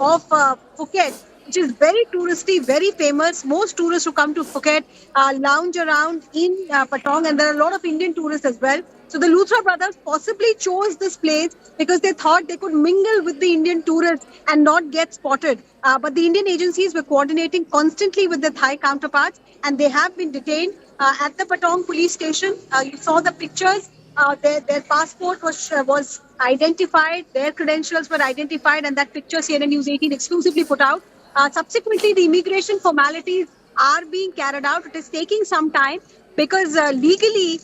of Phuket, which is very touristy, very famous. Most tourists who come to Phuket lounge around in Patong, and there are a lot of Indian tourists as well. So the Luthra brothers possibly chose this place because they thought they could mingle with the Indian tourists and not get spotted. But the Indian agencies were coordinating constantly with their Thai counterparts, and they have been detained at the Patong police station. You saw the pictures. Their passport was identified, their credentials were identified, and that picture CNN News 18 exclusively put out. Subsequently, the immigration formalities are being carried out. It is taking some time because legally,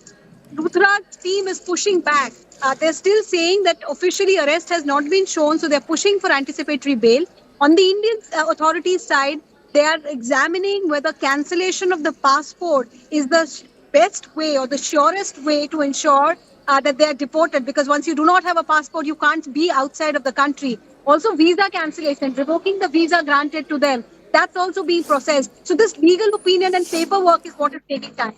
Luthra's team is pushing back. They're still saying that officially arrest has not been shown, so they're pushing for anticipatory bail. On the Indian authorities' side, they are examining whether cancellation of the passport is the best way or the surest way to ensure that they are deported, because once you do not have a passport, you can't be outside of the country. Also, visa cancellation, revoking the visa granted to them, that's also being processed. So this legal opinion and paperwork is what is taking time.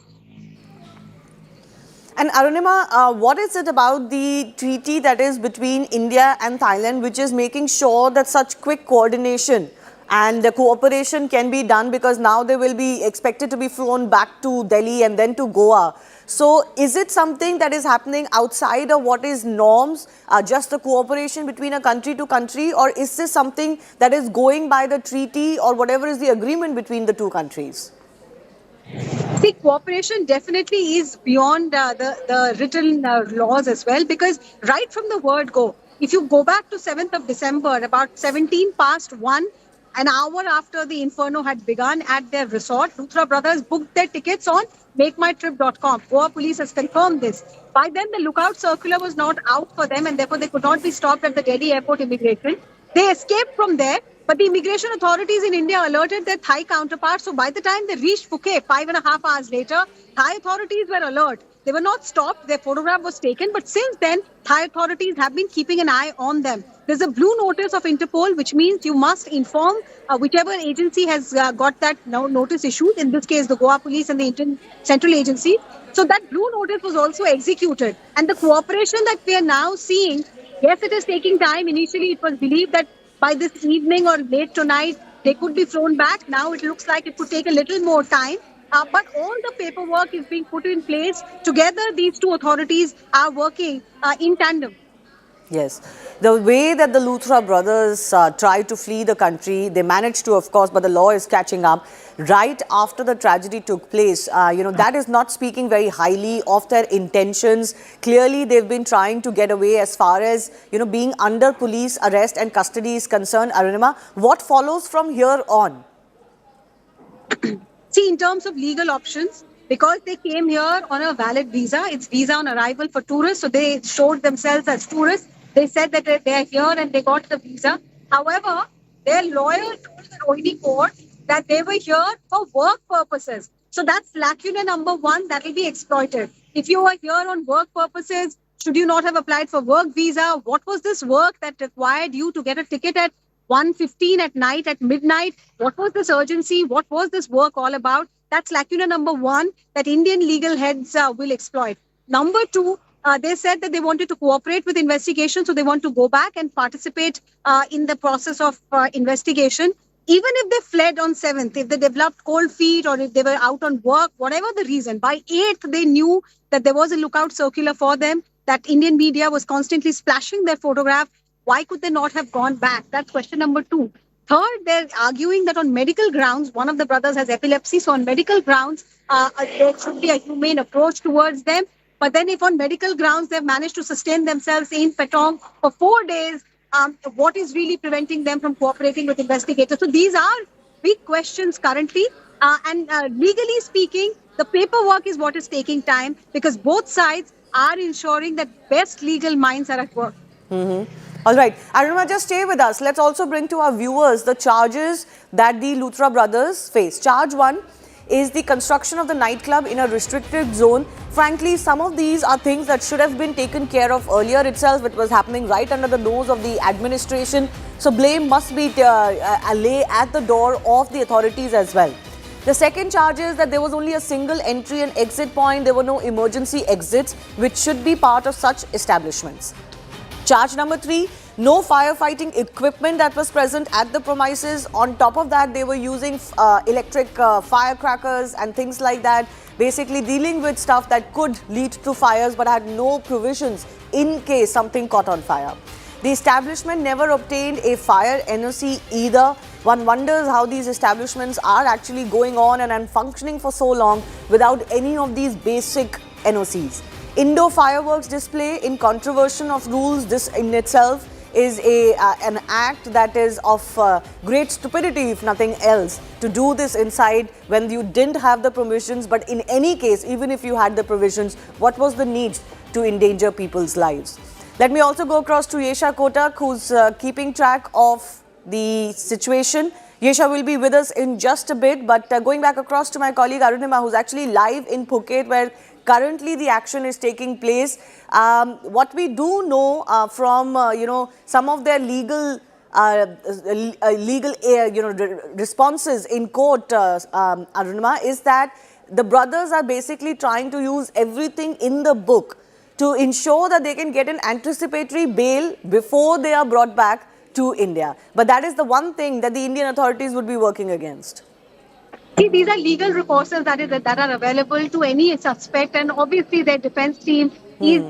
And Arunima, what is it about the treaty that is between India and Thailand which is making sure that such quick coordination and the cooperation can be done, because now they will be expected to be flown back to Delhi and then to Goa? So is it something that is happening outside of what is norms, just the cooperation between a country to country, or is this something that is going by the treaty or whatever is the agreement between the two countries? See, cooperation definitely is beyond the written laws as well, because right from the word go, if you go back to 7th of December, about 17 past 1, an hour after the inferno had begun at their resort, Luthra brothers booked their tickets on makemytrip.com. Goa Police has confirmed this. By then, the lookout circular was not out for them, and therefore they could not be stopped at the Delhi airport immigration. They escaped from there, but the immigration authorities in India alerted their Thai counterparts. So by the time they reached Phuket, 5.5 hours later, Thai authorities were alert. They were not stopped. Their photograph was taken. But since then, Thai authorities have been keeping an eye on them. There's a blue notice of Interpol, which means you must inform whichever agency has got that notice issued, in this case, the Goa Police and the Indian Central Agency. So that blue notice was also executed. And the cooperation that we are now seeing, yes, it is taking time. Initially, it was believed that by this evening or late tonight, they could be flown back. Now it looks like it could take a little more time. But all the paperwork is being put in place. Together, these two authorities are working in tandem. Yes. The way that the Luthra brothers tried to flee the country, they managed to, of course, but the law is catching up. Right after the tragedy took place, that is not speaking very highly of their intentions. Clearly, they've been trying to get away as far as, being under police arrest and custody is concerned. Arunima, what follows from here on? See, in terms of legal options, because they came here on a valid visa, it's visa on arrival for tourists, so they showed themselves as tourists. They said that they are here and they got the visa. However, their lawyer told the Rohini court that they were here for work purposes. So that's lacuna number one that will be exploited. If you are here on work purposes, should you not have applied for work visa? What was this work that required you to get a ticket at 1:15 at night, at midnight? What was this urgency? What was this work all about? That's lacuna number one that Indian legal heads will exploit. Number two, they said that they wanted to cooperate with investigation, so they want to go back and participate in the process of investigation. Even if they fled on 7th, if they developed cold feet or if they were out on work, whatever the reason, by 8th, they knew that there was a lookout circular for them, that Indian media was constantly splashing their photograph. Why could they not have gone back? That's question number two. Third, they're arguing that on medical grounds, one of the brothers has epilepsy, so on medical grounds, there should be a humane approach towards them. But then if on medical grounds they've managed to sustain themselves in Patong for 4 days, what is really preventing them from cooperating with investigators? So these are big questions currently. And legally speaking, the paperwork is what is taking time, because both sides are ensuring that best legal minds are at work. All right. Arunima, just stay with us. Let's also bring to our viewers the charges that the Luthra brothers face. Charge 1 is the construction of the nightclub in a restricted zone. Frankly, some of these are things that should have been taken care of earlier itself. It was happening right under the nose of the administration. So blame must be lay at the door of the authorities as well. The second charge is that there was only a single entry and exit point. There were no emergency exits, which should be part of such establishments. Charge number 3, no firefighting equipment that was present at the premises. On top of that, they were using electric firecrackers and things like that, basically dealing with stuff that could lead to fires but had no provisions in case something caught on fire. The establishment never obtained a fire NOC either. One wonders how these establishments are actually going on and functioning for so long without any of these basic NOCs. Indoor fireworks display in contravention of rules, this in itself is an act that is of great stupidity, if nothing else, to do this inside when you didn't have the permissions. But in any case, even if you had the provisions, what was the need to endanger people's lives? Let me also go across to Yesha Kotak, who's keeping track of the situation. Yesha will be with us in just a bit, but going back across to my colleague Arunima, who's actually live in Phuket, where currently the action is taking place. What we do know from some of their legal responses in court, Arunima, is that the brothers are basically trying to use everything in the book to ensure that they can get an anticipatory bail before they are brought back to India. But that is the one thing that the Indian authorities would be working against. See, these are legal recourses that are available to any suspect, and obviously their defense team is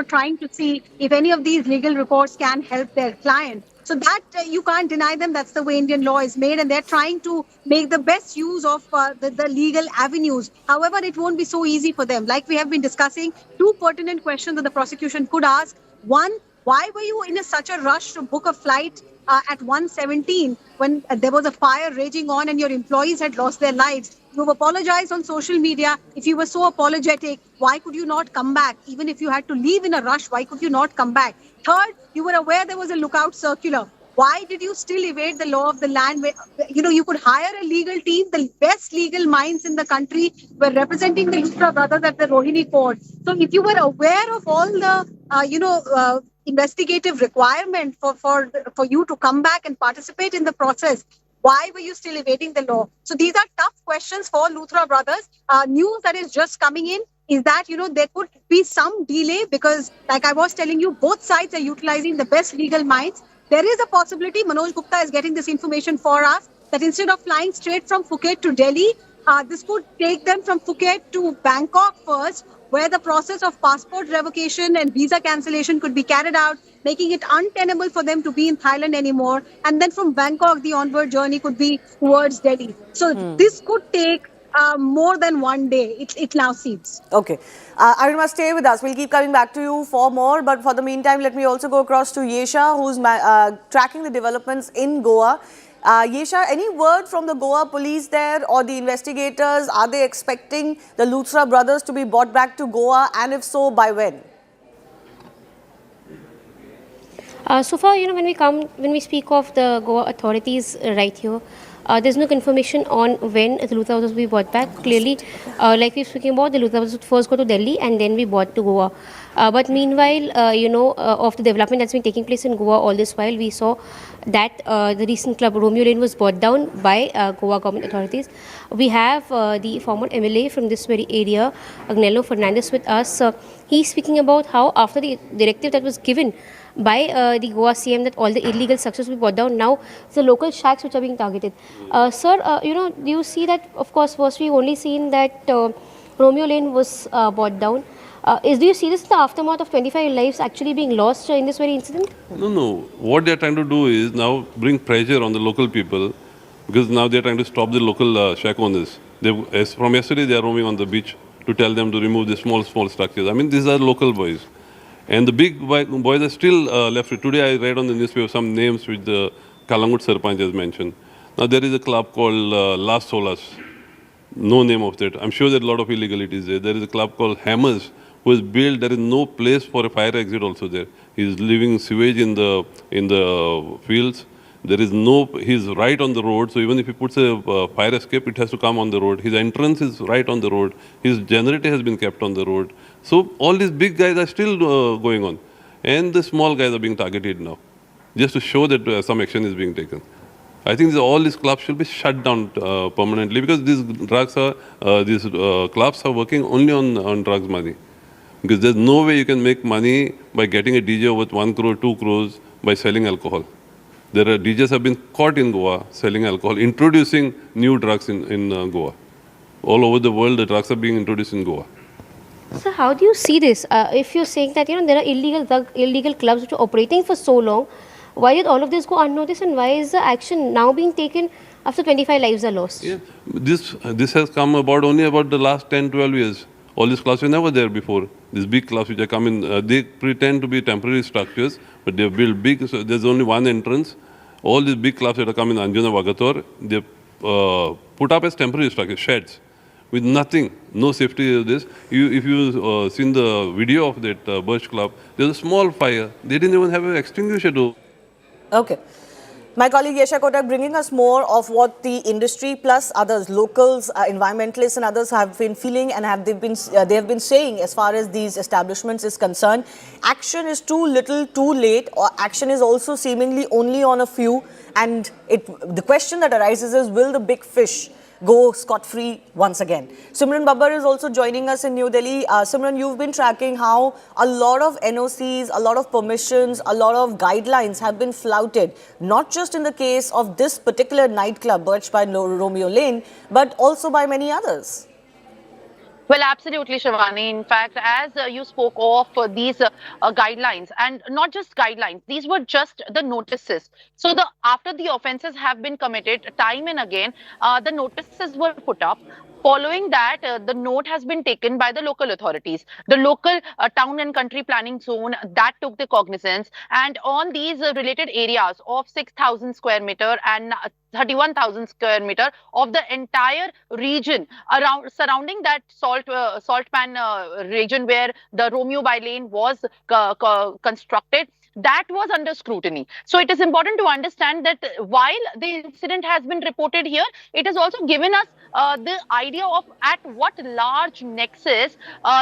trying to see if any of these legal recourse can help their client. So that you can't deny them. That's the way Indian law is made, and they're trying to make the best use of the legal avenues. However, it won't be so easy for them. Like we have been discussing, two pertinent questions that the prosecution could ask. One, why were you in such a rush to book a flight at 1:17 when there was a fire raging on and your employees had lost their lives? You've apologized on social media. If you were so apologetic, why could you not come back? Even if you had to leave in a rush, why could you not come back? Third, you were aware there was a lookout circular. Why did you still evade the law of the land? You could hire a legal team. The best legal minds in the country were representing the Lutra brothers at the Rohini court. So if you were aware of all the, investigative requirement for you to come back and participate in the process, why were you still evading the law? So these are tough questions for Luthra brothers. News that is just coming in is that, there could be some delay because, like I was telling you, both sides are utilizing the best legal minds. There is a possibility, Manoj Gupta is getting this information for us, that instead of flying straight from Phuket to Delhi, this could take them from Phuket to Bangkok first, where the process of passport revocation and visa cancellation could be carried out, making it untenable for them to be in Thailand anymore. And then from Bangkok, the onward journey could be towards Delhi. So this could take more than one day, it now seems. Okay. Arunima, stay with us. We'll keep coming back to you for more. But for the meantime, let me also go across to Yesha, who's tracking the developments in Goa. Yesha, any word from the Goa police there or the investigators? Are they expecting the Luthra brothers to be brought back to Goa? And if so, by when? So far, when we speak of the Goa authorities right here, there's no confirmation on when the Luthra brothers will be brought back. Clearly, like we're speaking about, the Luthra brothers would first go to Delhi and then be brought to Goa. But meanwhile, of the development that's been taking place in Goa all this while, we saw that the recent club Romeo Lane was brought down by Goa government authorities. We have the former MLA from this very area, Agnello Fernandez, with us. He's speaking about how after the directive that was given by the Goa CM that all the illegal structures will be brought down, now it's the local shacks which are being targeted. Sir, do you see that, of course, first we've only seen that Romeo Lane was brought down. Do you see this in the aftermath of 25 lives actually being lost in this very incident? No. What they're trying to do is now bring pressure on the local people, because now they're trying to stop the local shack owners. From yesterday, they are roaming on the beach to tell them to remove the small structures. I mean, these are local boys. And the big boys are still left. Today I read on the newspaper some names which the Kalangut Sarpanch has mentioned. Now there is a club called Las Solas. No name of that. I'm sure there are a lot of illegalities there. There is a club called Hammers who is built. There is no place for a fire exit also there. He is leaving sewage in the fields. There is no, he's right on the road. So even if he puts a fire escape, it has to come on the road. His entrance is right on the road. His generator has been kept on the road. So all these big guys are still going on. And the small guys are being targeted now, just to show that some action is being taken. I think all these clubs should be shut down permanently, because these drugs are, these clubs are working only on drugs money. Because there's no way you can make money by getting a DJ worth 1 crore, 2 crores, by selling alcohol. There are DJs have been caught in Goa selling alcohol, introducing new drugs in Goa. All over the world, the drugs are being introduced in Goa. So how do you see this? If you're saying that there are illegal clubs which are operating for so long, why did all of this go unnoticed, and why is the action now being taken after 25 lives are lost? Yeah. This has come about only about the last 10, 12 years. All these clubs were never there before. These big clubs which are coming, they pretend to be temporary structures, but they built big. So there's only one entrance. All these big clubs that are coming in Anjuna Vagator, they put up as temporary structures, sheds, with nothing, no safety of this. If you seen the video of that Birch Club, there's a small fire. They didn't even have an extinguisher to. Okay. My colleague Yesha Kotak bringing us more of what the industry plus others, locals, environmentalists and others have been feeling and they have been saying as far as these establishments is concerned. Action is too little, too late, or action is also seemingly only on a few. And the question that arises is, will the big fish go scot-free once again? Simran Babbar is also joining us in New Delhi. Simran, you've been tracking how a lot of NOCs, a lot of permissions, a lot of guidelines have been flouted, not just in the case of this particular nightclub, Birch by Romeo Lane, but also by many others. Well, absolutely, Shivani. In fact, as you spoke of these guidelines, and not just guidelines, these were just the notices. So after the offences have been committed time and again, the notices were put up. Following that, the note has been taken by the local authorities. The local town and country planning zone that took the cognizance, and on these related areas of 6,000 square meter and 31,000 square meter of the entire region surrounding that salt pan region where the Romeo by lane was constructed, that was under scrutiny. So it is important to understand that while the incident has been reported here, it has also given us the idea of at what large nexus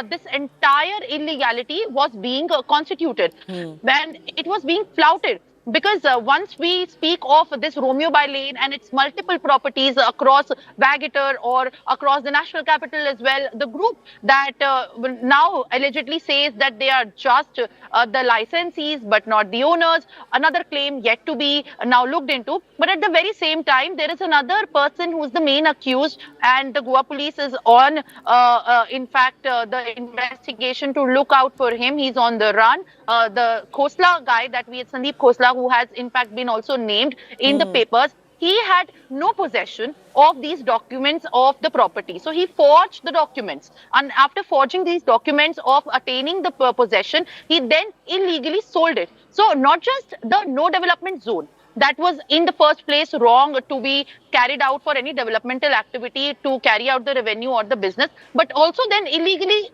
this entire illegality was being constituted. And it was being flouted. Because once we speak of this Romeo by lane and its multiple properties across Vagator or across the national capital as well, the group that now allegedly says that they are just the licensees but not the owners, another claim yet to be now looked into. But at the very same time, there is another person who is the main accused, and the Goa Police is on, in fact, the investigation to look out for him. He's on the run. The Khosla guy that we had, Sandeep Khosla, who has in fact been also named in the papers, he had no possession of these documents of the property. So he forged the documents. And after forging these documents of attaining the possession, he then illegally sold it. So not just the no development zone that was in the first place wrong to be carried out for any developmental activity to carry out the revenue or the business, but also then illegally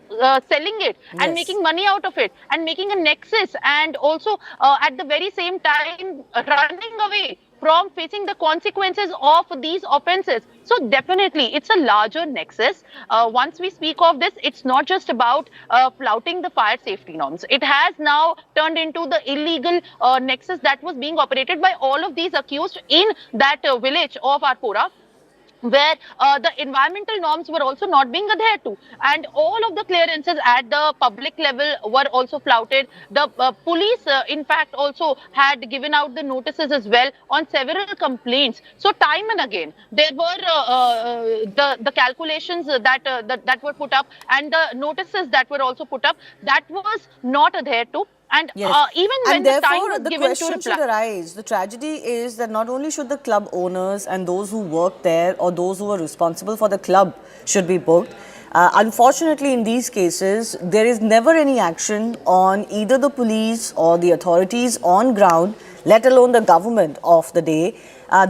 selling it and making money out of it and making a nexus, and also at the very same time running away from facing the consequences of these offences. So definitely it's a larger nexus. Once we speak of this, it's not just about flouting the fire safety norms. It has now turned into the illegal nexus that was being operated by all of these accused in that village of Arpora, where the environmental norms were also not being adhered to, and all of the clearances at the public level were also flouted. The police, in fact, also had given out the notices as well on several complaints. So time and again, there were the calculations that were put up, and the notices that were also put up, that was not adhered to. And even when the time was given to reply. The question should arise. The tragedy is that not only should the club owners and those who work there or those who are responsible for the club should be booked. Unfortunately, in these cases, there is never any action on either the police or the authorities on ground, let alone the government of the day.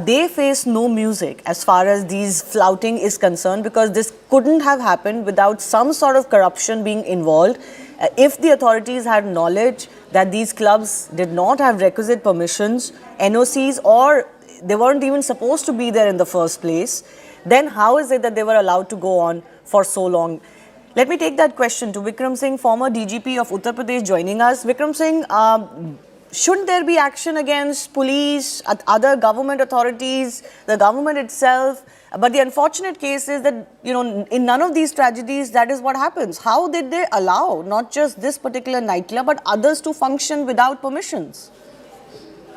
They face no music as far as these flouting is concerned, because this couldn't have happened without some sort of corruption being involved. If the authorities had knowledge that these clubs did not have requisite permissions, NOCs, or they weren't even supposed to be there in the first place, then how is it that they were allowed to go on for so long? Let me take that question to Vikram Singh, former DGP of Uttar Pradesh, joining us. Vikram Singh, shouldn't there be action against police, other government authorities, the government itself? But the unfortunate case is that, in none of these tragedies, that is what happens. How did they allow not just this particular nightclub, but others to function without permissions?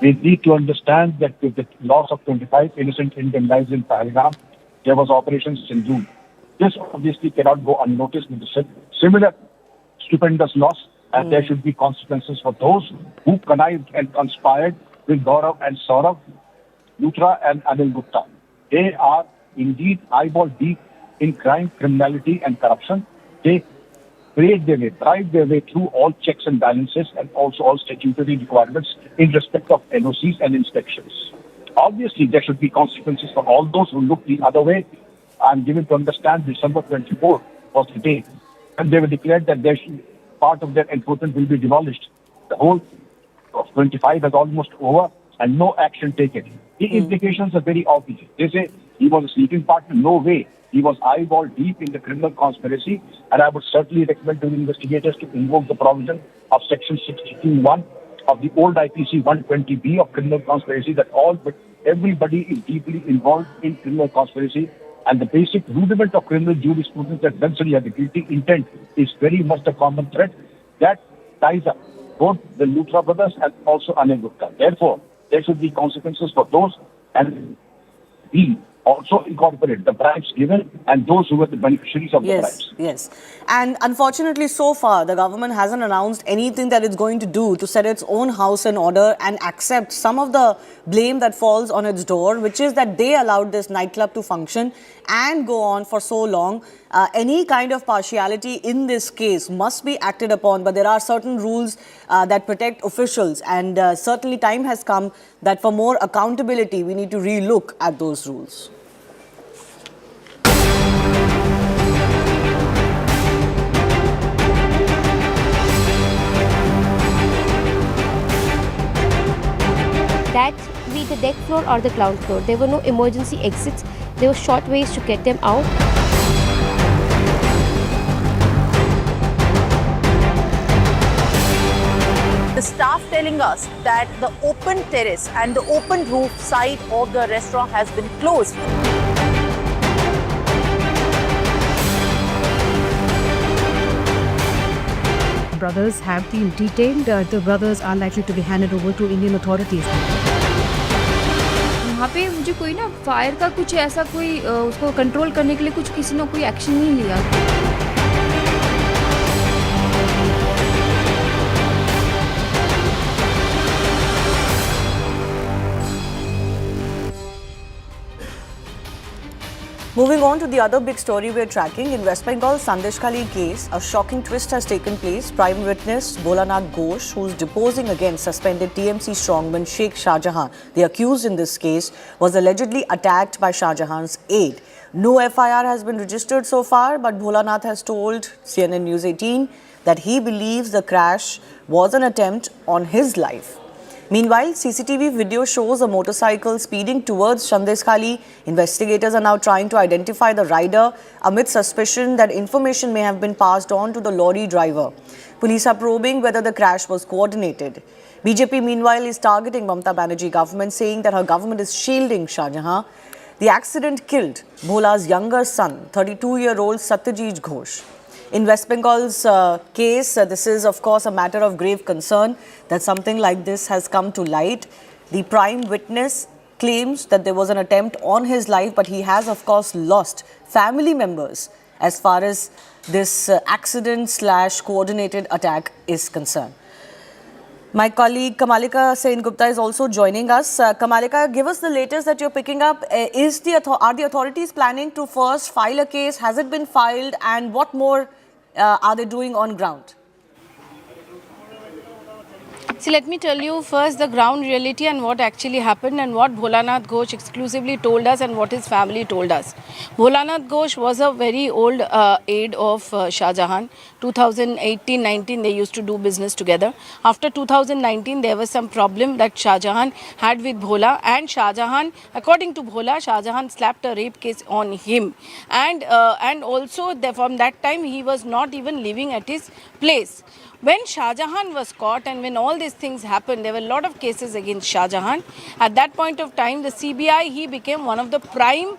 We need to understand that with the loss of 25 innocent Indian lives in Thailand, there was Operation Sindhu. This obviously cannot go unnoticed with the similar stupendous loss, and there should be consequences for those who connived and conspired with Gaurav and Saurav, Lutra and Anil Gupta. They are indeed eyeball deep in crime, criminality and corruption. They bribed their way through all checks and balances and also all statutory requirements in respect of NOCs and inspections. Obviously, there should be consequences for all those who look the other way. I'm given to understand December 24 was the day, and they were declared that part of their enforcement will be demolished. The whole of 25 has almost over and no action taken. The implications are very obvious. They say he was a sleeping partner. No way. He was eyeball deep in the criminal conspiracy, and I would certainly recommend to the investigators to invoke the provision of Section 16(1) of the old IPC 120B of criminal conspiracy, that everybody is deeply involved in criminal conspiracy, and the basic rudiment of criminal jurisprudence that once you have the guilty intent is very much the common thread that ties up both the Lutra brothers and also Anil Gupta. Therefore, there should be consequences for those, and we also incorporate the bribes given and those who were the beneficiaries of the bribes. Yes. And unfortunately, so far, the government hasn't announced anything that it's going to do to set its own house in order and accept some of the blame that falls on its door, which is that they allowed this nightclub to function and go on for so long. Any kind of partiality in this case must be acted upon, but there are certain rules that protect officials, and certainly time has come that for more accountability, we need to relook at those rules. That be the deck floor or the ground floor. There were no emergency exits. There were short ways to get them out. The staff telling us that the open terrace and the open roof side of the restaurant has been closed. Brothers have been detained. The brothers are likely to be handed over to Indian authorities. यहाँ पे मुझे कोई ना fire का कुछ ऐसा कोई उसको कंट्रोल करने के लिए कुछ किसी ने कोई एक्शन नहीं लिया. Moving on to the other big story we're tracking, in West Bengal's Sandeshkhali case, a shocking twist has taken place. Prime witness Bholanath Ghosh, who's deposing against suspended TMC strongman Sheikh Shah Jahan, the accused in this case, was allegedly attacked by Shah Jahan's aide. No FIR has been registered so far, but Bholanath has told CNN News 18 that he believes the crash was an attempt on his life. Meanwhile, CCTV video shows a motorcycle speeding towards Sandeshkhali. Investigators are now trying to identify the rider amid suspicion that information may have been passed on to the lorry driver. Police are probing whether the crash was coordinated. BJP, meanwhile, is targeting Mamata Banerjee government, saying that her government is shielding Shah Jahan. The accident killed Bhola's younger son, 32-year-old Satyajit Ghosh. In West Bengal's case, this is, of course, a matter of grave concern that something like this has come to light. The prime witness claims that there was an attempt on his life, but he has, of course, lost family members as far as this accident/coordinated attack is concerned. My colleague Kamalika Sen-Gupta is also joining us. Kamalika, give us the latest that you're picking up. Are the authorities planning to first file a case? Has it been filed? And what more are they doing on ground? See, let me tell you first the ground reality and what actually happened and what Bholanath Ghosh exclusively told us and what his family told us. Bholanath Ghosh was a very old aide of Shah Jahan. 2018-19 they used to do business together. After 2019 there was some problem that Shah Jahan had with Bhola, and Shah Jahan, according to Bhola, Shah Jahan slapped a rape case on him, and also from that time he was not even living at his place. When Shah Jahan was caught and when all these things happened, there were a lot of cases against Shah Jahan. At that point of time, the CBI, he became one of the prime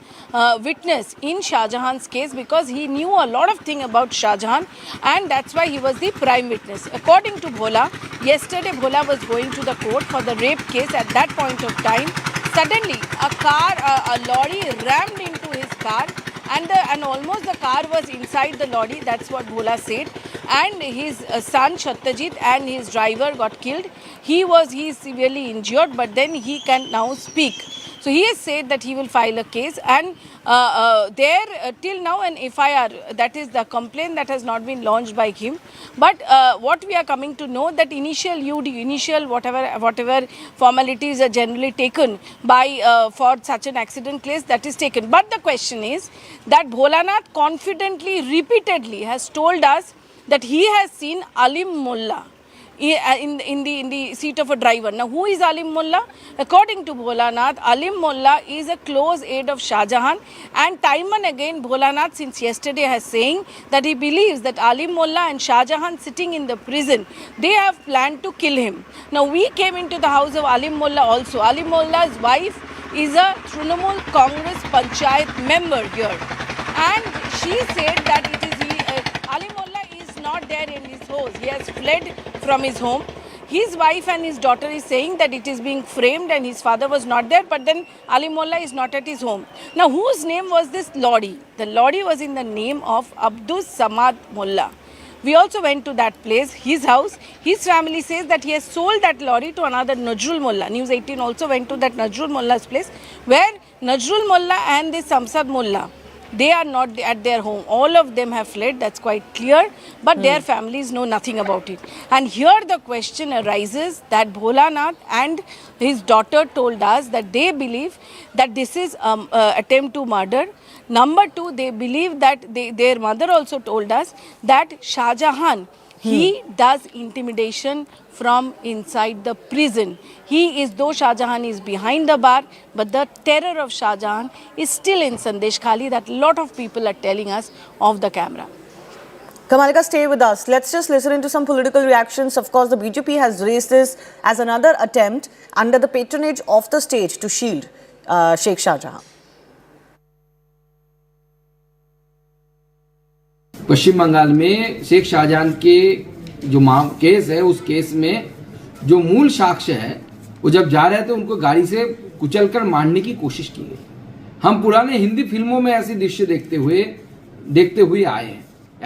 witness in Shah Jahan's case because he knew a lot of things about Shah Jahan, and that's why he was the prime witness. According to Bhola, yesterday Bhola was going to the court for the rape case. At that point of time, suddenly a lorry rammed into his car, and almost the car was inside the lorry. That's what Bhola said. And his son Satyajit and his driver got killed. He is severely injured, but then he can now speak. So he has said that he will file a case, and till now an FIR, that is the complaint, that has not been launched by him. But what we are coming to know, that initial whatever formalities are generally taken by for such an accident case, that is taken. But the question is that Bholanath confidently, repeatedly has told us that he has seen Alim Mullah in the seat of a driver. Now, who is Alim Mullah? According to Bholanath, Alim Mullah is a close aide of Shah Jahan, and time and again Bholanath since yesterday has saying that he believes that Alim Mullah and Shah Jahan sitting in the prison, they have planned to kill him. Now, we came into the house of Alim Mullah also. Alim Mullah's wife is a Trinamool Congress Panchayat member here, and she said that it is Alim Mullah is not there in his house. He has fled from his home. His wife and his daughter is saying that it is being framed and his father was not there, but then Alim Mullah is not at his home. Now, whose name was this lorry? The lorry was in the name of Abdus Samad Mullah. We also went to that place, his house. His family says that he has sold that lorry to another Najrul Mullah. News 18 also went to that Najrul Mullah's place, where Najrul Mullah and this Samsad Mullah, they are not at their home. All of them have fled, that's quite clear, but their families know nothing about it. And here the question arises that Bholanath and his daughter told us that they believe that this is attempt to murder. Number two, they believe that their mother also told us that Shah Jahan, he does intimidation from inside the prison. Though Shah Jahan is behind the bar, but the terror of Shah Jahan is still in Sandeshkhali, that a lot of people are telling us off the camera. Kamalika, stay with us. Let's just listen into some political reactions. Of course, the BJP has raised this as another attempt under the patronage of the state to shield Sheikh Shah Jahan. पश्चिम बंगाल में शेख शाहजहां के जो case है, उस case में जो मूल साक्ष्य है, वो जब जा रहे थे उनको गाड़ी से कुचलकर मारने की कोशिश की गई। हम पुराने हिंदी फिल्मों में ऐसे दृश्य देखते हुए आए हैं।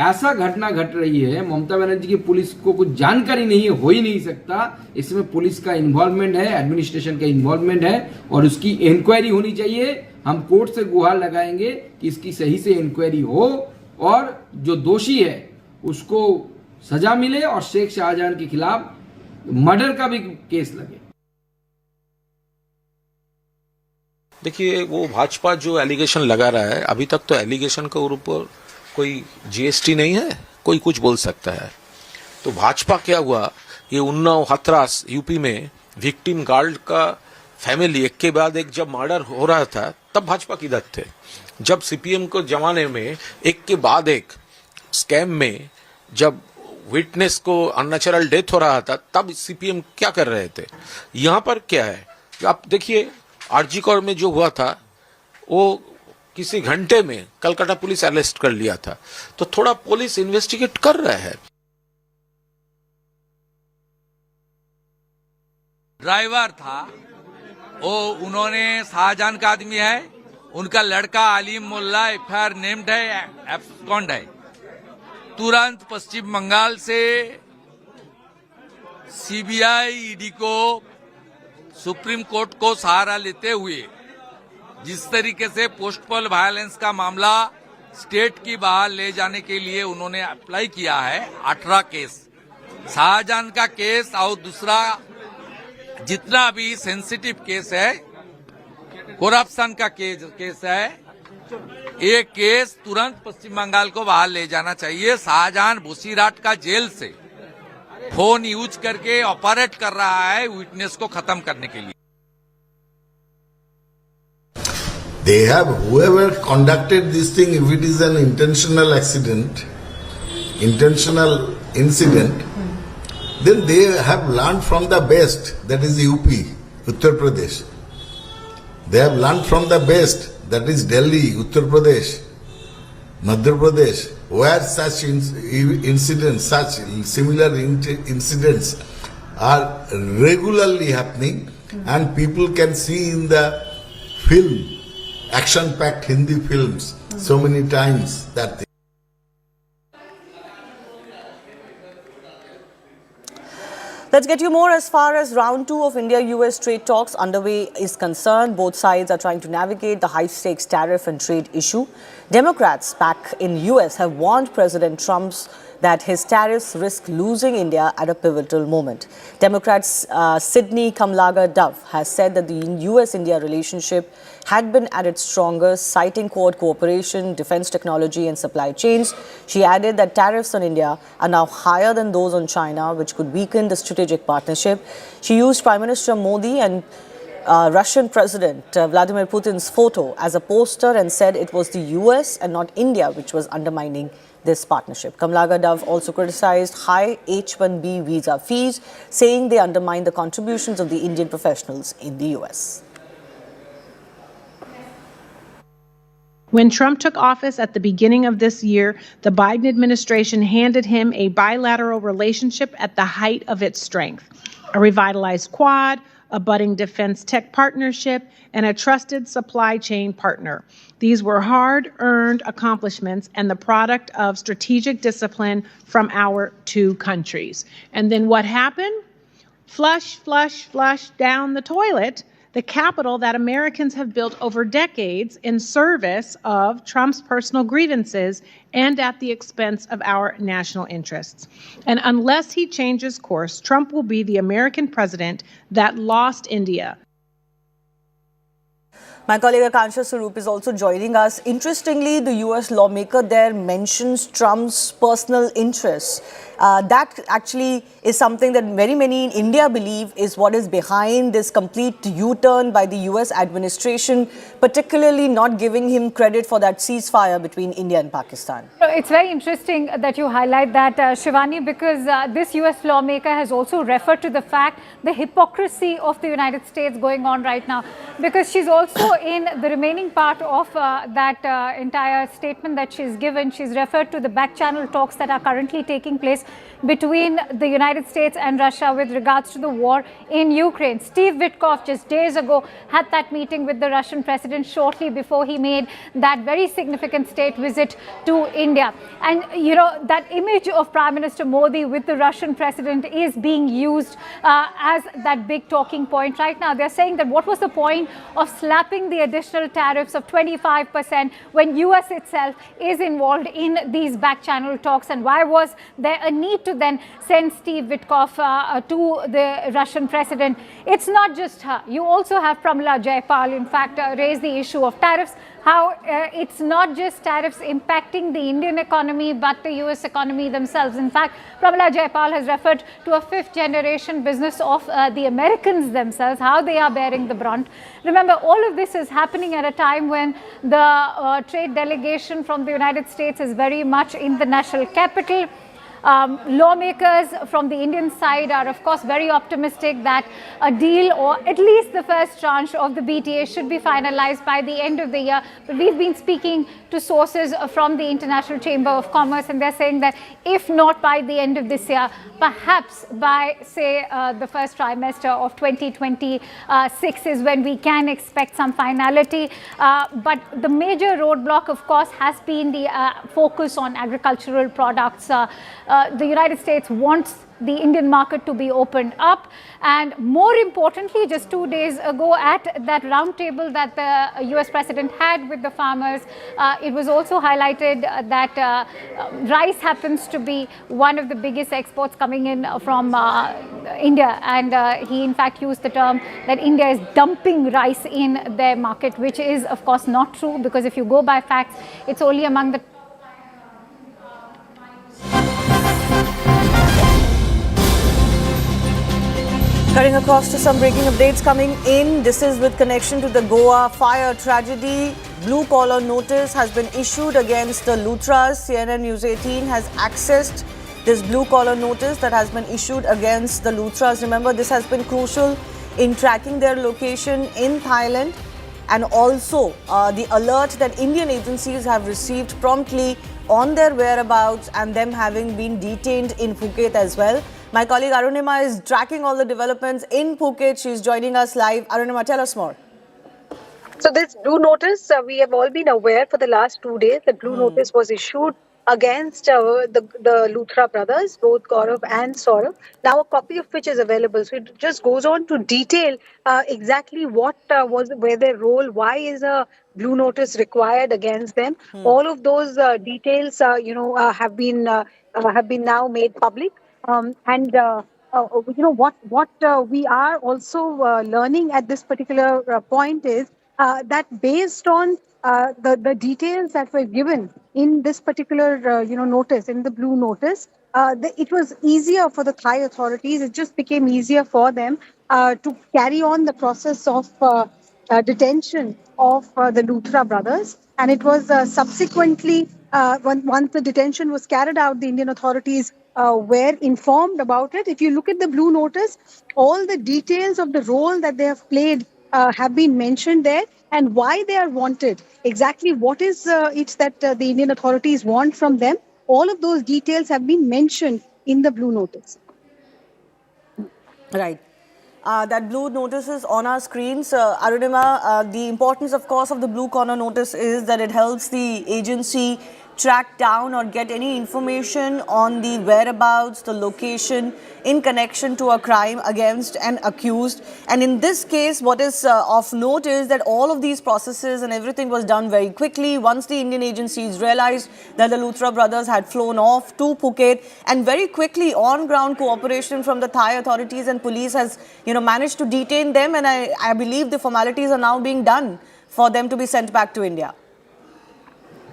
ऐसा घटना घट रही है, ममता बनर्जी की पुलिस को कुछ जानकारी नहीं है, हो ही नहीं सकता। इसमें पुलिस का इन्वॉल्वमेंट है, एडमिनिस्ट्रेशन का इन्वॉल्वमेंट है, और उसकी इंक्वायरी होनी चाहिए। हम कोर्ट से गुहार लगाएंगे कि इसकी सही से इंक्वायरी हो और जो दोषी है उसको सजा मिले और शेख शाहजहां के खिलाफ मर्डर का भी केस लगे। देखिए, वो भाजपा जो एलिगेशन लगा रहा है, अभी तक तो एलिगेशन के ऊपर कोई जीएसटी नहीं है, कोई कुछ बोल सकता है। तो भाजपा क्या हुआ, ये उन्नाव हथरास यूपी में विक्टिम गार्ड का फैमिली एक के बाद एक जब मर्डर हो रहा था, तब भाजपा किधर थे? जब सीपीएम को जमाने में एक के बाद एक स्कैम में जब विटनेस को अननेचुरल डेथ हो रहा था, तब सीपीएम क्या कर रहे थे? यहाँ पर क्या है, आप देखिए आरजी कौर में जो हुआ था, वो किसी घंटे में कलकत्ता पुलिस अरेस्ट कर लिया था। तो थोड़ा पुलिस इन्वेस्टिगेट कर रहा है। ड्राइवर था वो, उन्होंने शाहजहां का आदमी है, उनका लड़का अलीम मुल्ला एफआईआर नेम्ड है, एब्सकॉन्ड है। तुरंत पश्चिम बंगाल से सीबीआई ईडी को सुप्रीम कोर्ट को सहारा लेते हुए जिस तरीके से पोस्टपोल वायलेंस का मामला स्टेट की बाहर ले जाने के लिए उन्होंने अप्लाई किया है, 18 केस, शाहजहां का केस और दूसरा जितना भी सेंसिटिव केस है, करप्शन का केस है, ये केस तुरंत पश्चिम बंगाल को बाहर ले जाना चाहिए। शाहजहां बोसीराट का जेल से फोन यूज करके ऑपरेट कर रहा है विटनेस को खत्म करने के लिए। They have, whoever conducted this thing, if it is an intentional accident, intentional incident, then they have learned from the best, that is UP, Uttar Pradesh. They have learned from the best, that is Delhi, Uttar Pradesh, Madhya Pradesh, where such incidents, such similar incidents are regularly happening, and people can see in the film, action-packed Hindi films, so many times that thing. Let's get you more as far as round 2 of India-US trade talks underway is concerned. Both sides are trying to navigate the high-stakes tariff and trade issue. Democrats back in US have warned President Trump that his tariffs risk losing India at a pivotal moment. Democrats Sydney Kamlaga Dove has said that the US-India relationship had been at its strongest, citing Quad cooperation, defense technology and supply chains. She added that tariffs on India are now higher than those on China, which could weaken the strategic partnership. She used Prime Minister Modi and Russian President Vladimir Putin's photo as a poster and said it was the US and not India which was undermining this partnership. Kamlaga Dove also criticized high H-1B visa fees, saying they undermine the contributions of the Indian professionals in the US. When Trump took office at the beginning of this year, the Biden administration handed him a bilateral relationship at the height of its strength, a revitalized Quad, a budding defense tech partnership, and a trusted supply chain partner. These were hard-earned accomplishments and the product of strategic discipline from our two countries. And then what happened? Flush down the toilet, the capital that Americans have built over decades in service of Trump's personal grievances and at the expense of our national interests. And unless he changes course, Trump will be the American president that lost India. My colleague Akansha Sarup is also joining us. Interestingly, the US lawmaker there mentions Trump's personal interests. That actually is something that very many in India believe is what is behind this complete U-turn by the US administration, particularly not giving him credit for that ceasefire between India and Pakistan. It's very interesting that you highlight that, Shivani, because this US lawmaker has also referred to the fact, the hypocrisy of the United States going on right now, because she's also in the remaining part of that entire statement that she's given. She's referred to the back channel talks that are currently taking place between the United States and Russia with regards to the war in Ukraine. Steve Witkoff just days ago had that meeting with the Russian president shortly before he made that very significant state visit to India. And, you know, that image of Prime Minister Modi with the Russian president is being used as that big talking point right now. They're saying that what was the point of slapping the additional tariffs of 25% when US itself is involved in these back channel talks, and why was there a need to then send Steve Witkoff to the Russian president? It's not just her. You also have Pramila Jayapal, in fact, raise the issue of tariffs, how it's not just tariffs impacting the Indian economy, but the US economy themselves. In fact, Pramila Jayapal has referred to a fifth generation business of the Americans themselves, how they are bearing the brunt. Remember, all of this is happening at a time when the trade delegation from the United States is very much in the national capital. Lawmakers from the Indian side are, of course, very optimistic that a deal, or at least the first tranche of the BTA, should be finalized by the end of the year. But we've been speaking to sources from the International Chamber of Commerce, and they're saying that if not by the end of this year, perhaps by, say, the first trimester of 2026 is when we can expect some finality. But the major roadblock, of course, has been the focus on agricultural products. The United States wants the Indian market to be opened up, and more importantly, just 2 days ago at that roundtable that the US president had with the farmers, it was also highlighted that rice happens to be one of the biggest exports coming in from India, and he in fact used the term that India is dumping rice in their market, which is of course not true, because if you go by facts, it's only among the Cutting across to some breaking updates coming in. This is with connection to the Goa fire tragedy. Blue collar notice has been issued against the Luthras. CNN News 18 has accessed this blue collar notice that has been issued against the Luthras. Remember, this has been crucial in tracking their location in Thailand, and also the alert that Indian agencies have received promptly on their whereabouts and them having been detained in Phuket as well. My colleague Arunima is tracking all the developments in Phuket. She's joining us live. Arunima, tell us more. So this blue notice, we have all been aware for the last 2 days that blue notice was issued against the Luthra brothers, both Gaurav and Saurav. Now a copy of which is available. So it just goes on to detail exactly what were their role, why is a blue notice required against them. All of those details, have been now made public. What we are also learning at this particular point is that based on the details that were given in this particular notice, in the blue notice, it was easier for the Thai authorities. It just became easier for them to carry on the process of detention of the Luthra brothers. And it was subsequently, once the detention was carried out, the Indian authorities were informed about it. If you look at the blue notice, all the details of the role that they have played have been mentioned there, and why they are wanted, exactly what is it that the Indian authorities want from them. All of those details have been mentioned in the blue notice. Right. That blue notice is on our screens. Arunima, the importance, of course, of the blue corner notice is that it helps the agency track down or get any information on the whereabouts, the location in connection to a crime against an accused. And in this case, what is of note is that all of these processes and everything was done very quickly once the Indian agencies realized that the Luthra brothers had flown off to Phuket, and very quickly on-ground cooperation from the Thai authorities and police has managed to detain them, and I believe the formalities are now being done for them to be sent back to India.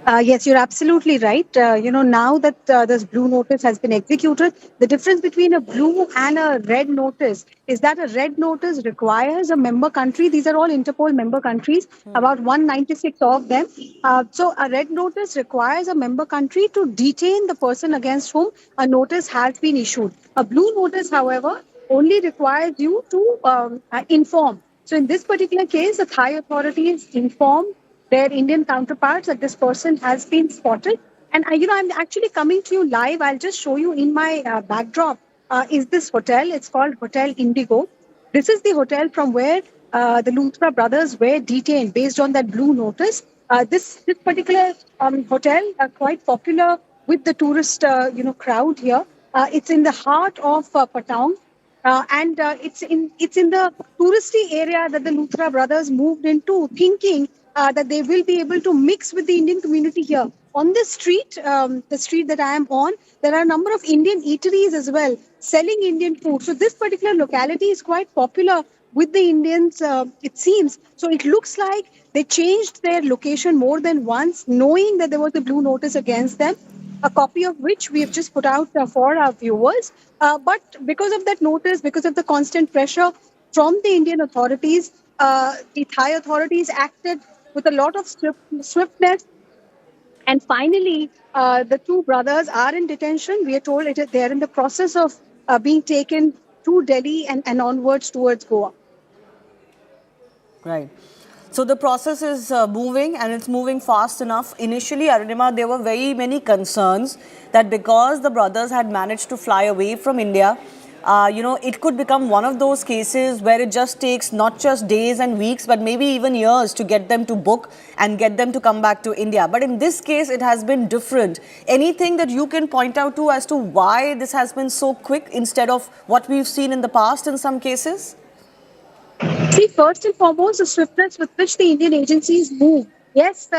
Yes, you're absolutely right. Now that this blue notice has been executed, the difference between a blue and a red notice is that a red notice requires a member country. These are all Interpol member countries, about 196 of them. So a red notice requires a member country to detain the person against whom a notice has been issued. A blue notice, however, only requires you to inform. So in this particular case, the Thai authorities informed their Indian counterparts that this person has been spotted. And, I'm actually coming to you live. I'll just show you in my backdrop is this hotel. It's called Hotel IndiGo. This is the hotel from where the Luthra brothers were detained based on that blue notice. This particular hotel, quite popular with the tourist, crowd here. It's in the heart of Patong. And it's in the touristy area that the Luthra brothers moved into, thinking that they will be able to mix with the Indian community here. On the street that I am on, there are a number of Indian eateries as well, selling Indian food. So this particular locality is quite popular with the Indians, it seems. So it looks like they changed their location more than once, knowing that there was a blue notice against them, a copy of which we have just put out for our viewers. But because of that notice, because of the constant pressure from the Indian authorities, the Thai authorities acted with a lot of swiftness. And finally, the two brothers are in detention. We are told they are in the process of being taken to Delhi and onwards towards Goa. Right. So the process is moving, and it's moving fast enough. Initially, Arunima, there were very many concerns that because the brothers had managed to fly away from India, it could become one of those cases where it just takes not just days and weeks, but maybe even years to get them to book and get them to come back to India. But in this case, it has been different. Anything that you can point out to as to why this has been so quick instead of what we've seen in the past in some cases? See, first and foremost, the swiftness with which the Indian agencies move. Yes, the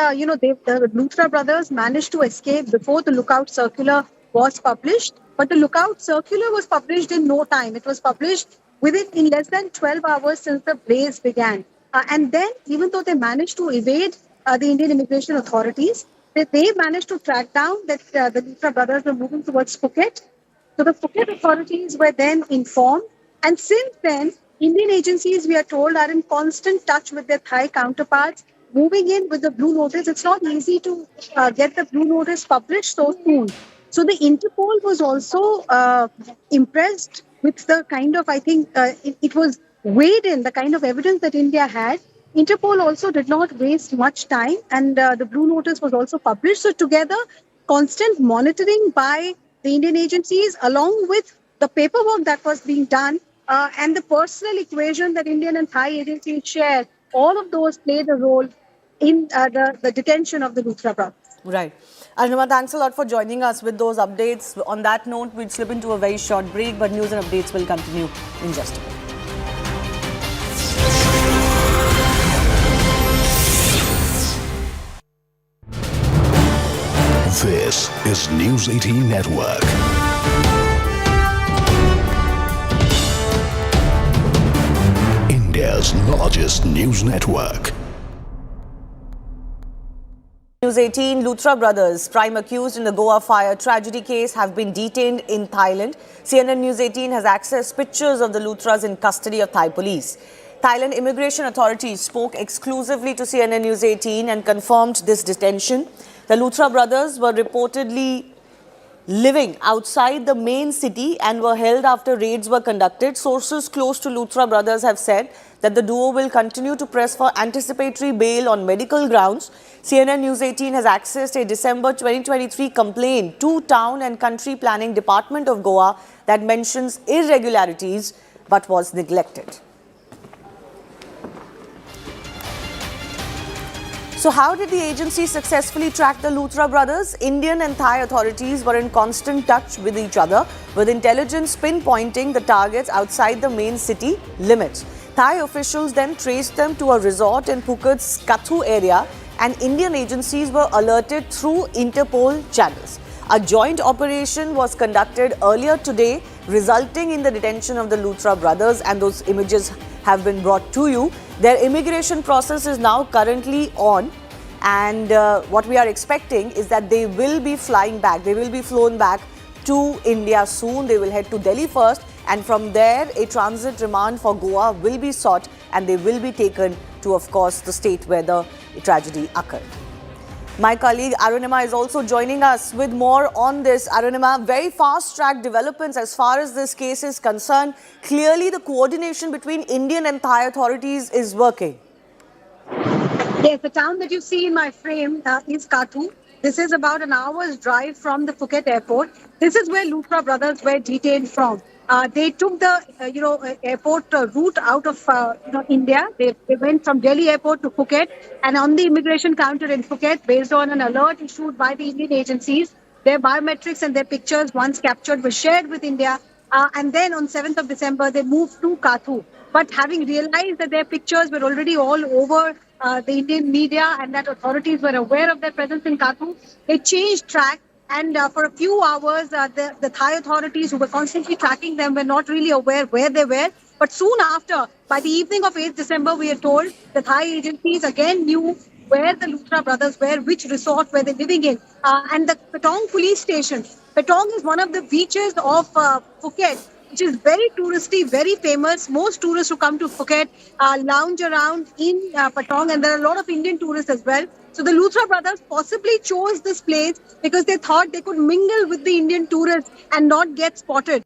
Luthra brothers managed to escape before the lookout circular was published. But the lookout circular was published in no time. It was published in less than 12 hours since the blaze began. And then, even though they managed to evade the Indian immigration authorities, they managed to track down that the Luthra brothers were moving towards Phuket. So the Phuket authorities were then informed. And since then, Indian agencies, we are told, are in constant touch with their Thai counterparts, moving in with the blue notice. It's not easy to get the blue notice published so soon. So the Interpol was also impressed with the kind of, I think, it was weighed in the kind of evidence that India had. Interpol also did not waste much time, and the Blue Notice was also published. So together, constant monitoring by the Indian agencies, along with the paperwork that was being done, and the personal equation that Indian and Thai agencies shared, all of those played a role in the detention of the Lutra brothers. Right. Arunima, thanks a lot for joining us with those updates. On that note, we'll slip into a very short break, but news and updates will continue in just a minute. This is News 18 Network. India's largest news network. News 18, Lutra brothers, prime accused in the Goa fire tragedy case, have been detained in Thailand. CNN News 18 has accessed pictures of the Lutras in custody of Thai police. Thailand immigration authorities spoke exclusively to CNN News 18 and confirmed this detention. The Lutra brothers were reportedly living outside the main city and were held after raids were conducted. Sources close to Lutra brothers have said that the duo will continue to press for anticipatory bail on medical grounds. CNN News 18 has accessed a December 2023 complaint to Town and Country Planning Department of Goa that mentions irregularities but was neglected. So how did the agency successfully track the Lutra brothers? Indian and Thai authorities were in constant touch with each other, with intelligence pinpointing the targets outside the main city limits. Thai officials then traced them to a resort in Phuket's Kathu area, and Indian agencies were alerted through Interpol channels. A joint operation was conducted earlier today, resulting in the detention of the Lutra brothers, and those images have been brought to you. Their immigration process is now currently on, and what we are expecting is that they will be flying back. They will be flown back to India soon. They will head to Delhi first, and from there a transit remand for Goa will be sought, and they will be taken to, of course, the state where the tragedy occurred. My colleague Arunima is also joining us with more on this. Arunima, very fast-track developments as far as this case is concerned. Clearly, the coordination between Indian and Thai authorities is working. Yes, the town that you see in my frame is Kathu. This is about an hour's drive from the Phuket airport. This is where Lutra brothers were detained from. They took the airport route out of India. They went from Delhi airport to Phuket, and on the immigration counter in Phuket, based on an alert issued by the Indian agencies, their biometrics and their pictures, once captured, were shared with India. And then on 7th of December, they moved to Kathu. But having realized that their pictures were already all over the Indian media and that authorities were aware of their presence in Kathu, they changed track. And for a few hours, the Thai authorities who were constantly tracking them were not really aware where they were. But soon after, by the evening of 8th December, we are told the Thai agencies again knew where the Lutra brothers were, which resort were they living in. And the Patong police station. Patong is one of the beaches of Phuket, which is very touristy, very famous. Most tourists who come to Phuket lounge around in Patong, and there are a lot of Indian tourists as well. So the Lutra brothers possibly chose this place because they thought they could mingle with the Indian tourists and not get spotted.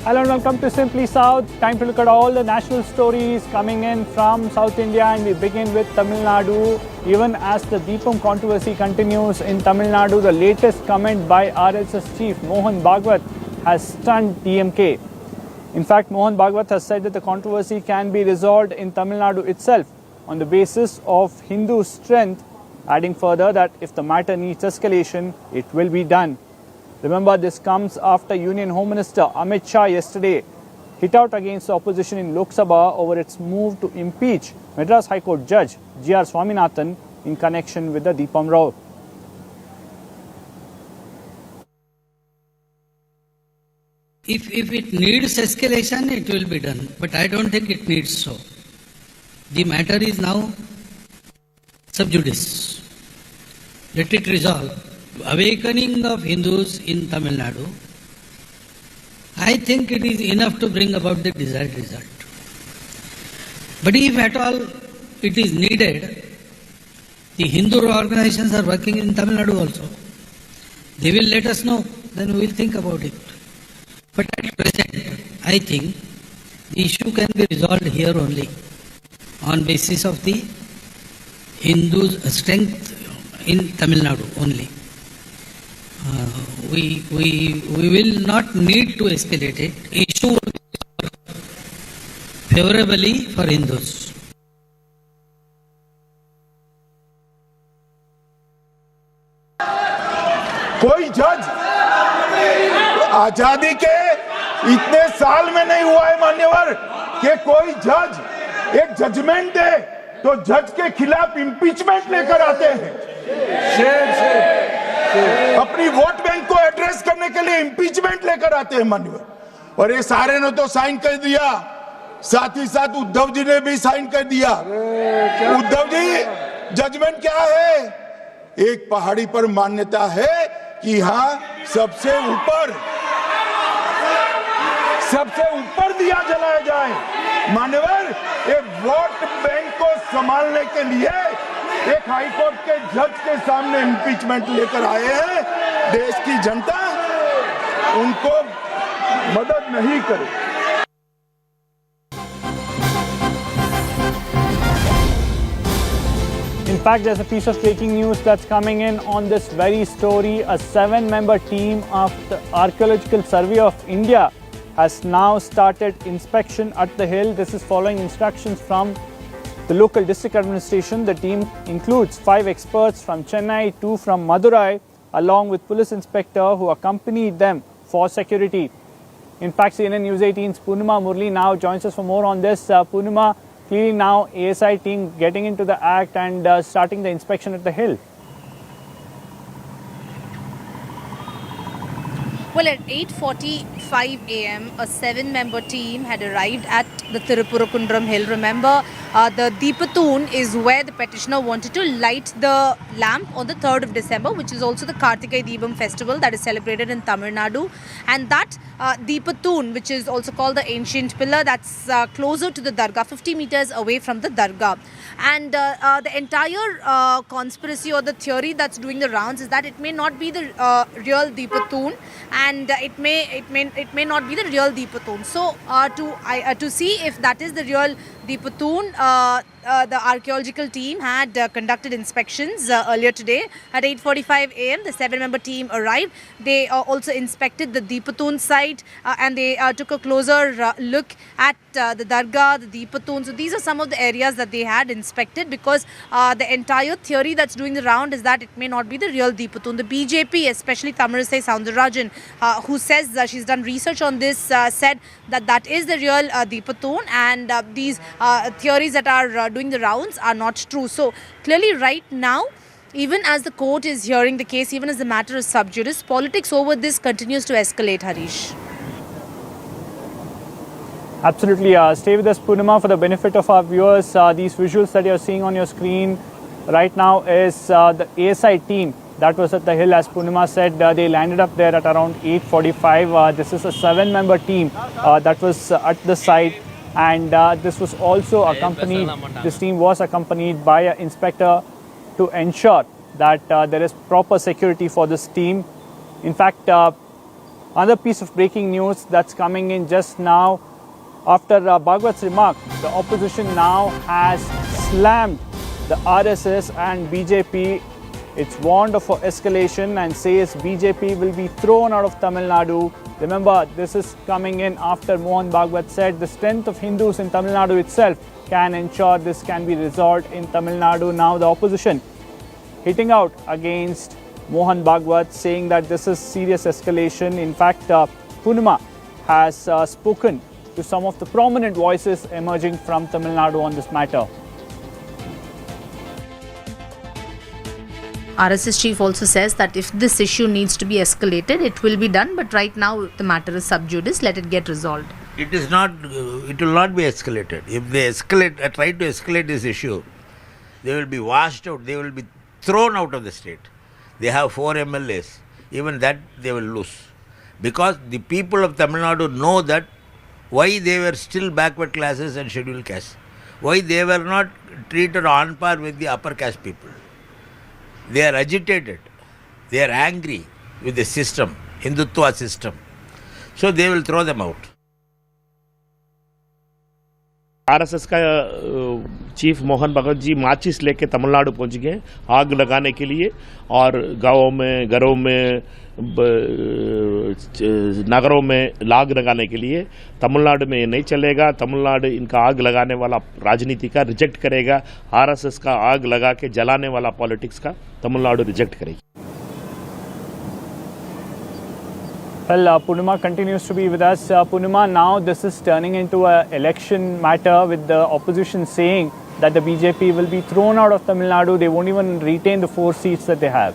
Hello and welcome to Simply South. Time to look at all the national stories coming in from South India, and we begin with Tamil Nadu. Even as the Deepam controversy continues in Tamil Nadu, the latest comment by RSS chief Mohan Bhagwat has stunned DMK. In fact, Mohan Bhagwat has said that the controversy can be resolved in Tamil Nadu itself on the basis of Hindu strength, adding further that if the matter needs escalation, it will be done. Remember, this comes after Union Home Minister Amit Shah yesterday hit out against the opposition in Lok Sabha over its move to impeach Madras High Court Judge G.R. Swaminathan in connection with the Deepam row. If it needs escalation, it will be done. But I don't think it needs so. The matter is now sub judice. Let it resolve. Awakening of Hindus in Tamil Nadu. I think it is enough to bring about the desired result. But if at all it is needed, the Hindu organizations are working in Tamil Nadu also. They will let us know, then we will think about it. But at present, I think the issue can be resolved here only on basis of the Hindus' strength in Tamil Nadu only. We will not need to escalate it. Issue would be favorably for Hindus. कोई जज आजादी के इतने साल में नहीं हुआ है मान्यवर कि कोई जज एक जजमेंट दे तो जज के खिलाफ इंपीचमेंट लेकर आते हैं। अपनी वोट बैंक को एड्रेस करने के लिए इंपीचमेंट लेकर आते हैं मान्यवर, और ये सारे ने तो साइन कर दिया, साथ ही साथ उद्धव जी ने भी साइन कर दिया। उद्धव जी, जजमेंट क्या है? एक पहाड़ी पर मान्यता है कि हाँ सबसे ऊपर दिया जलाया जाए। मान्यवर, ये वोट बैंक को संभालने के लिए एक हाईकोर्ट के जज के सामने इंपीचमेंट लेकर आए हैं। देश की जनता उनको मदद नहीं करे। In fact, there's a piece of breaking news that's coming in on this very story. A 7-member team of the Archaeological Survey of India has now started inspection at the hill. This is following instructions from the local district administration. The team includes 5 experts from Chennai, 2 from Madurai, along with police inspector who accompanied them for security. In fact, CNN News 18's Poonima Murli now joins us for more on this. Poonima, clearly now ASI team getting into the act and starting the inspection at the hill. Well, at 8:45 a.m., a 7-member team had arrived at the Tirupurukundram hill. Remember, the Deepathoon is where the petitioner wanted to light the lamp on the 3rd of December, which is also the Kartikai Deepam festival that is celebrated in Tamil Nadu. And that Deepathoon, which is also called the ancient pillar, that's closer to the Dargah, 50 meters away from the Dargah. And the entire conspiracy or the theory that's doing the rounds is that it may not be the real Deepathoon, and it may not be the real Deepathoon. So to see if that is the real Deepathoon, the archaeological team had conducted inspections earlier today. At 8:45 a.m., the 7-member team arrived. They also inspected the Deepathoon site and they took a closer look at the Dargah, the Deepathoon. So these are some of the areas that they had inspected, because the entire theory that's doing the round is that it may not be the real Deepathoon. The BJP, especially Tamilisai Soundararajan, who says she's done research on this, said that that is the real Deepathoon, and these theories that are doing the rounds are not true. So clearly right now, even as the court is hearing the case, even as the matter is sub judice, politics over this continues to escalate, Harish. Absolutely. Stay with us, Poonima, for the benefit of our viewers. These visuals that you're seeing on your screen right now is the ASI team that was at the hill. As Poonima said, they landed up there at around 8:45. This is a 7-member team that was at the site, and this was also accompanied, this team was accompanied by an inspector to ensure that there is proper security for this team. In fact, another piece of breaking news that's coming in just now. After Bhagwat's remark, the opposition now has slammed the RSS and BJP. It's warned of escalation and says BJP will be thrown out of Tamil Nadu. Remember, this is coming in after Mohan Bhagwat said the strength of Hindus in Tamil Nadu itself can ensure this can be resolved in Tamil Nadu. Now the opposition hitting out against Mohan Bhagwat, saying that this is serious escalation. In fact, Poonima has spoken to some of the prominent voices emerging from Tamil Nadu on this matter. RSS chief also says that if this issue needs to be escalated, it will be done. But right now, the matter is sub judice. Let it get resolved. It is not. It will not be escalated. If they try to escalate this issue, they will be washed out. They will be thrown out of the state. They have 4 MLAs. Even that they will lose, because the people of Tamil Nadu know that why they were still backward classes and scheduled castes, why they were not treated on par with the upper caste people. They are agitated, they are angry with the system, Hindutva system. So they will throw them out. RSS का chief Mohan Bhagat ji माचिस लेके तमिलनाडु पहुंच गए आग लगाने के लिए, और गांवों में, घरों में, नगरों में आग लगाने के लिए। तमिलनाडु में ये नहीं चलेगा। तमिलनाडु इनका आग लगाने वाला राजनीति का रिजेक्ट करेगा। आरएसएस का आग लगा के जलाने वाला पॉलिटिक्स का तमिलनाडु रिजेक्ट करेगी। Well, Purnima continues to be with us. Purnima, now this is turning into an election matter with the opposition saying that the BJP will be thrown out of Tamil Nadu. They won't even retain the 4 seats that they have.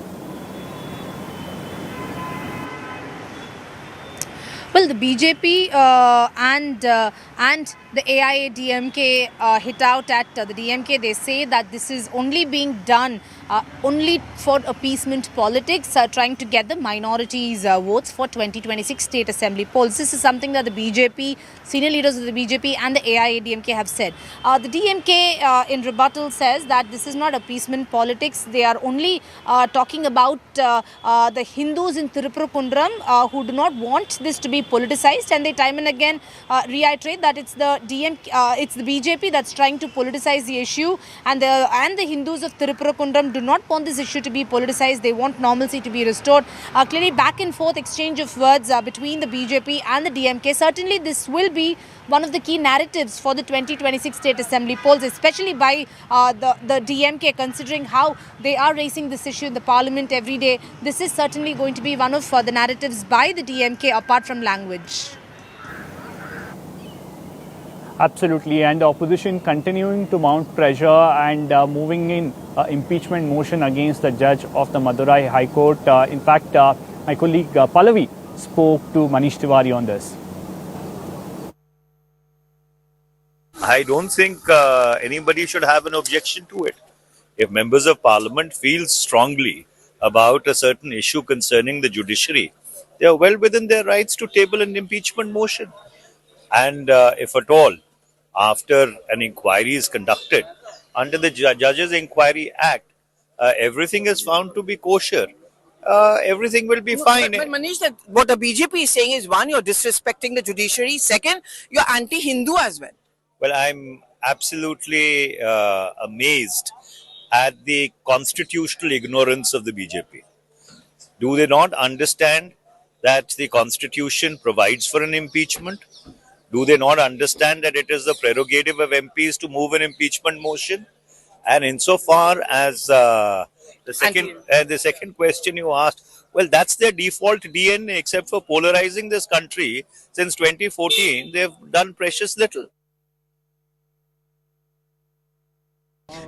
Well, the BJP and the AIA-DMK hit out at the DMK. They say that this is only being done only for appeasement politics, trying to get the minorities' votes for 2026 state assembly polls. This is something that the BJP, senior leaders of the BJP and the AIA-DMK have said. The DMK in rebuttal says that this is not appeasement politics. They are only talking about the Hindus in Tirupurukundram who do not want this to be politicized, and they time and again reiterate that it's the BJP that's trying to politicize the issue, and the Hindus of Tirupurukundram do not want this issue to be politicized. They want normalcy to be restored. Clearly back and forth exchange of words between the BJP and the DMK. Certainly this will be one of the key narratives for the 2026 state assembly polls, especially by the DMK, considering how they are raising this issue in the parliament every day. This is certainly going to be one of the narratives by the DMK apart from language. Absolutely, and the opposition continuing to mount pressure and moving in impeachment motion against the judge of the Madurai High Court. In fact, my colleague Pallavi spoke to Manish Tiwari on this. I don't think anybody should have an objection to it. If members of parliament feel strongly about a certain issue concerning the judiciary, they are well within their rights to table an impeachment motion. And if at all, after an inquiry is conducted, under the Judges Inquiry Act, everything is found to be kosher. Everything will be fine. But Manish, what the BJP is saying is, one, you're disrespecting the judiciary. Second, you're anti-Hindu as well. Well, I'm absolutely amazed at the constitutional ignorance of the BJP. Do they not understand that the Constitution provides for an impeachment? Do they not understand that it is the prerogative of MPs to move an impeachment motion? And insofar as the second question you asked, well, that's their default DNA, except for polarizing this country. Since 2014, they've done precious little.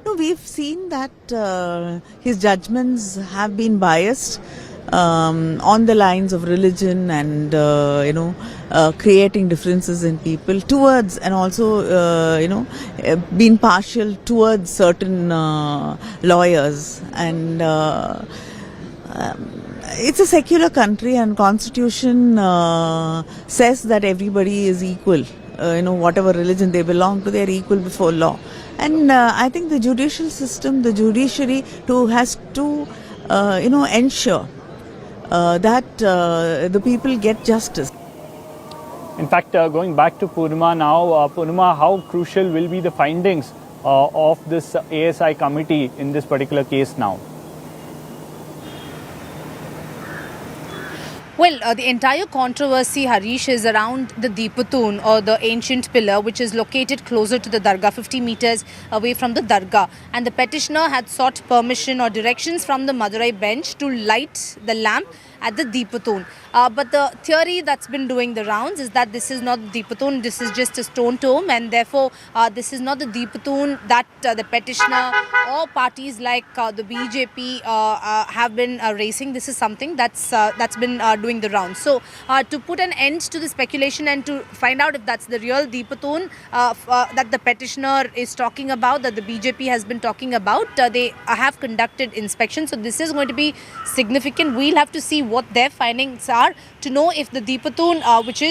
No, we've seen that his judgments have been biased on the lines of religion and creating differences in people towards, and also being partial towards certain lawyers. And it's a secular country, and Constitution says that everybody is equal. Whatever religion they belong to, they are equal before law. And I think the judicial system, the judiciary has to ensure that the people get justice. In fact, going back to Purnima now, Purnima, how crucial will be the findings of this ASI committee in this particular case now? Well, the entire controversy, Harish, is around the Deepatun, or the ancient pillar, which is located closer to the Dargah, 50 meters away from the Dargah. And the petitioner had sought permission or directions from the Madurai bench to light the lamp at the Deepatun. But the theory that's been doing the rounds is that this is not the Deepatun, this is just a stone tomb, and therefore this is not the Deepatun that the petitioner or parties like the BJP have been raising. This is something that's been doing the rounds. So to put an end to the speculation and to find out if that's the real Deepatun that the petitioner is talking about, that the BJP has been talking about, they have conducted inspection. So this is going to be significant. We'll have to see what their findings are, to know if the Deepatoon, which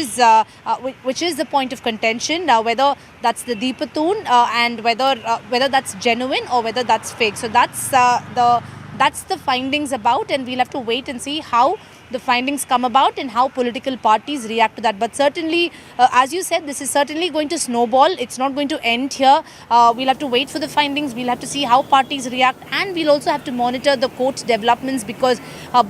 is the point of contention, whether that's the Deepatoon and whether that's genuine or whether that's fake. So that's the findings about, and we'll have to wait and see how the findings come about and how political parties react to that. But certainly, as you said, this is certainly going to snowball. It's not going to end here. We'll have to wait for the findings. We'll have to see how parties react, and we'll also have to monitor the court developments, because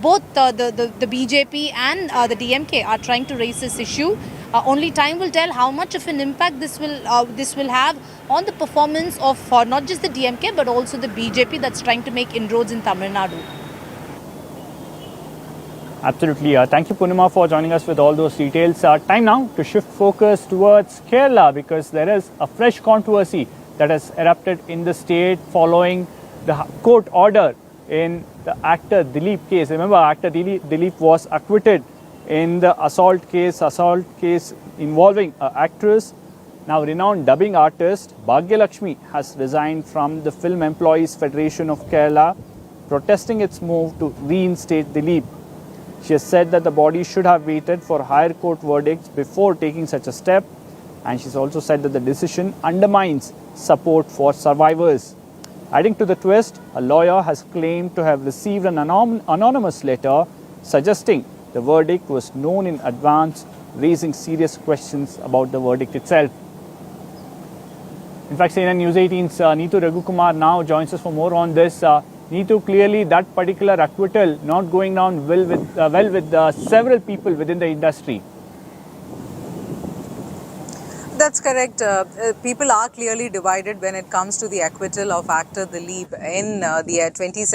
both the BJP and the DMK are trying to raise this issue. Only time will tell how much of an impact this will have on the performance of not just the DMK but also the BJP that's trying to make inroads in Tamil Nadu. Absolutely. Thank you, Poonima, for joining us with all those details. Time now to shift focus towards Kerala, because there is a fresh controversy that has erupted in the state following the court order in the actor Dileep case. Remember, actor Dileep was acquitted in the assault case involving an actress. Now, renowned dubbing artist Bhagyalakshmi has resigned from the Film Employees Federation of Kerala, protesting its move to reinstate Dileep. She has said that the body should have waited for higher court verdicts before taking such a step, and she's also said that the decision undermines support for survivors. Adding to the twist, a lawyer has claimed to have received an anonymous letter suggesting the verdict was known in advance, raising serious questions about the verdict itself. In fact, CNN News 18's Neetu Raghukumar now joins us for more on this. Neetu, clearly that particular acquittal not going down well with several people within the industry. That's correct. People are clearly divided when it comes to the acquittal of actor Dileep in the 2017